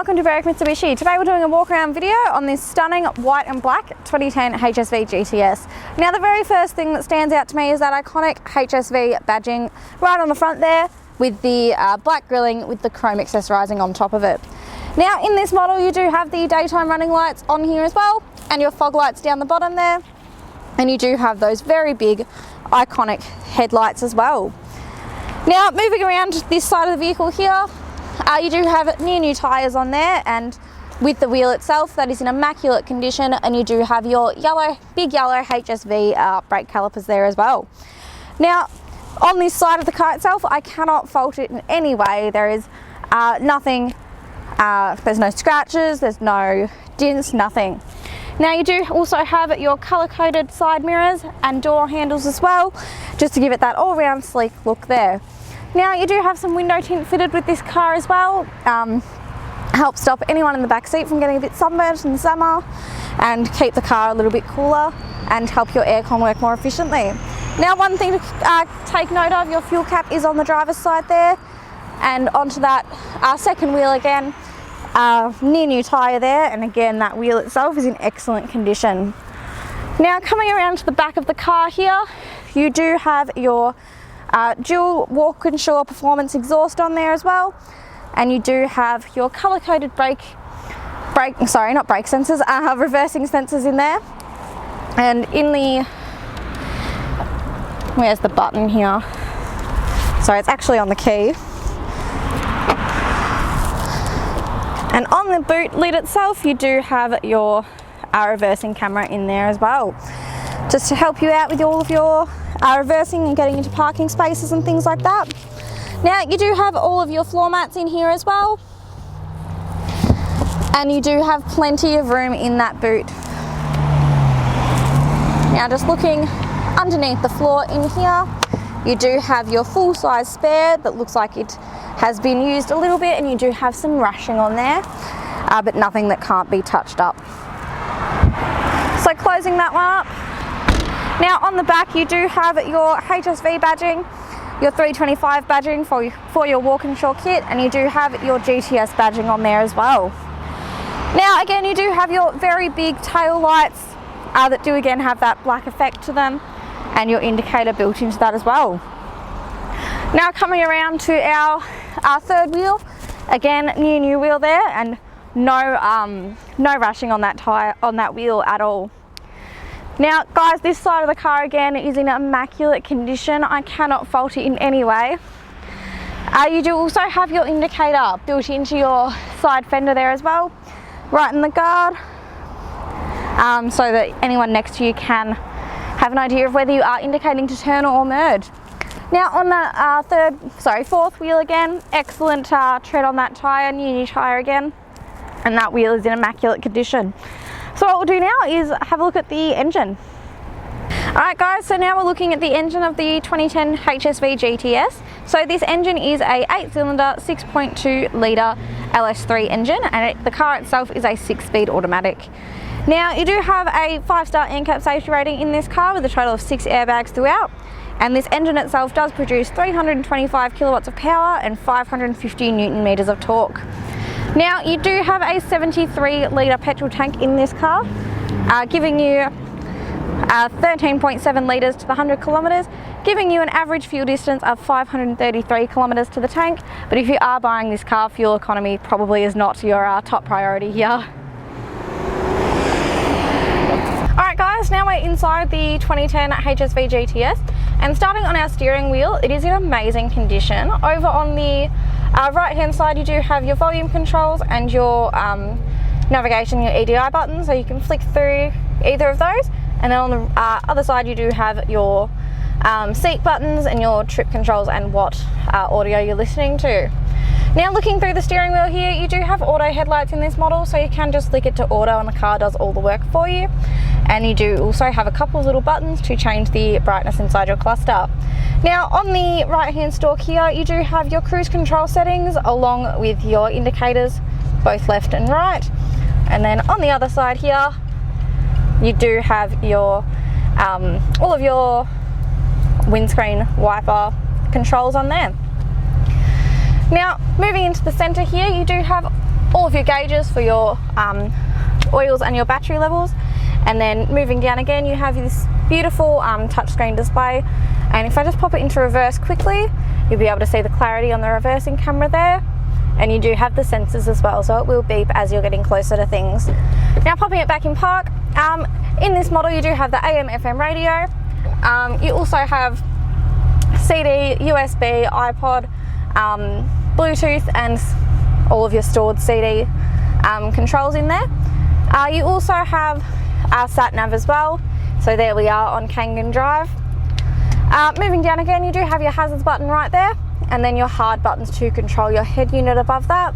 welcome to Berwick Mitsubishi. Today we're doing a walk around video on this stunning white and black 2010 HSV GTS. Now the very first thing that stands out to me is that iconic HSV badging right on the front there with the black grilling with the chrome accessorizing on top of it. Now in this model you do have the daytime running lights on here as well and your fog lights down the bottom there, and you do have those very big iconic headlights as well. Now moving around this side of the vehicle here, you do have new tyres on there, and with the wheel itself that is in immaculate condition, and you do have your big yellow HSV brake calipers there as well. Now on this side of the car itself, I cannot fault it in any way. There is nothing, there's no scratches, there's no dents, nothing. Now you do also have your colour-coded side mirrors and door handles as well, just to give it that all-round sleek look there. Now you do have some window tint fitted with this car as well, help stop anyone in the back seat from getting a bit sunburnt in the summer and keep the car a little bit cooler and help your aircon work more efficiently. Now one thing to take note of, your fuel cap is on the driver's side there, and onto that second wheel again, new tyre there, and again that wheel itself is in excellent condition. Now coming around to the back of the car here, you do have your dual Walkaround performance exhaust on there as well, and you do have your colour-coded reversing sensors in there. And in the, where's the button here? Sorry, it's actually on the key. And on the boot lid itself, you do have your reversing camera in there as well, just to help you out with all of your reversing and getting into parking spaces and things like that. Now you do have all of your floor mats in here as well, and you do have plenty of room in that boot. Now just looking underneath the floor in here, you do have your full-size spare that looks like it has been used a little bit, and you do have some rashing on there, but nothing that can't be touched up. So closing that one up. Now on the back you do have your HSV badging, your 325 badging for your walk-and-shore kit, and you do have your GTS badging on there as well. Now again you do have your very big tail lights that do again have that black effect to them, and your indicator built into that as well. Now coming around to our third wheel, again new wheel there, and no rashing on that wheel at all. Now guys, this side of the car again is in immaculate condition. I cannot fault it in any way. You do also have your indicator built into your side fender there as well, right in the guard, so that anyone next to you can have an idea of whether you are indicating to turn or merge. Now on the fourth wheel again, excellent tread on that tyre, new tyre again, and that wheel is in immaculate condition. So what we'll do now is have a look at the engine. Alright guys, so now we're looking at the engine of the 2010 HSV GTS. So this engine is a 8-cylinder 6.2 litre LS3 engine, and the car itself is a 6-speed automatic. Now you do have a 5-star NCAP safety rating in this car with a total of 6 airbags throughout, and this engine itself does produce 325 kilowatts of power and 550 newton meters of torque. Now you do have a 73 litre petrol tank in this car, giving you 13.7 litres to the 100 kilometres, giving you an average fuel distance of 533 kilometres to the tank. But if you are buying this car, fuel economy probably is not your top priority here. Alright guys, now we're inside the 2010 HSV GTS, and starting on our steering wheel, it is in amazing condition. Over on the right hand side you do have your volume controls and your navigation, your EDI buttons, so you can flick through either of those. And then on the other side you do have your seat buttons and your trip controls and what audio you're listening to. Now looking through the steering wheel here, you do have auto headlights in this model, so you can just flick it to auto and the car does all the work for you. And you do also have a couple of little buttons to change the brightness inside your cluster. Now on the right hand stalk here, you do have your cruise control settings along with your indicators, both left and right. And then on the other side here, you do have your all of your windscreen wiper controls on there. Now moving into the center here, you do have all of your gauges for your oils and your battery levels. And then moving down again, you have this beautiful touchscreen display. And if I just pop it into reverse quickly, you'll be able to see the clarity on the reversing camera there. And you do have the sensors as well, so it will beep as you're getting closer to things. Now popping it back in park, in this model you do have the AM FM radio. You also have CD, USB, iPod, Bluetooth, and all of your stored CD controls in there. You also have our sat nav as well, so there we are on Kangan Drive. Moving down again, you do have your hazards button right there, and then your hard buttons to control your head unit above that,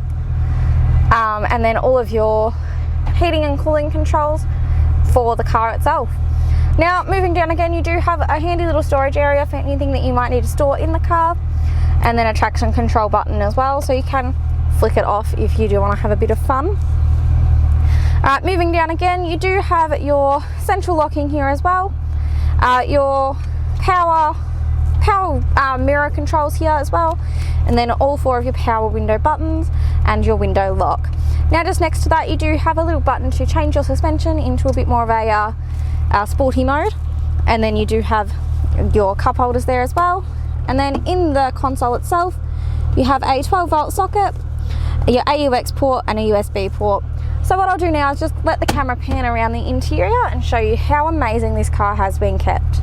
and then all of your heating and cooling controls for the car itself. Now moving down again, you do have a handy little storage area for anything that you might need to store in the car, and then a traction control button as well, so you can flick it off if you do want to have a bit of fun. Alright, moving down again, you do have your central locking here as well, your power mirror controls here as well, and then all 4 of your power window buttons and your window lock. Now just next to that, you do have a little button to change your suspension into a bit more of a sporty mode, and then you do have your cup holders there as well. And then in the console itself, you have a 12-volt socket, your AUX port, and a USB port. So what I'll do now is just let the camera pan around the interior and show you how amazing this car has been kept.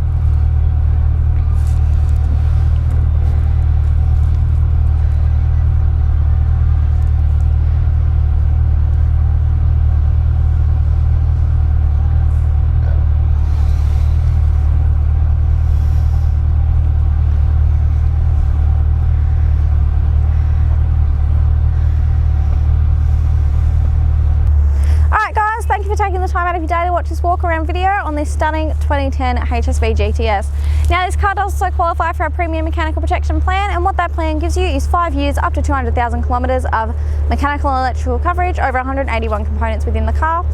Taking the time out of your day to watch this walk around video on this stunning 2010 HSV GTS. Now this car does also qualify for a premium mechanical protection plan, and what that plan gives you is 5 years up to 200,000 kilometres of mechanical and electrical coverage over 181 components within the car.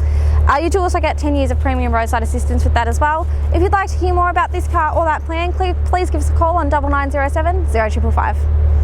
You do also get 10 years of premium roadside assistance with that as well. If you'd like to hear more about this car or that plan, please give us a call on 9907 0555.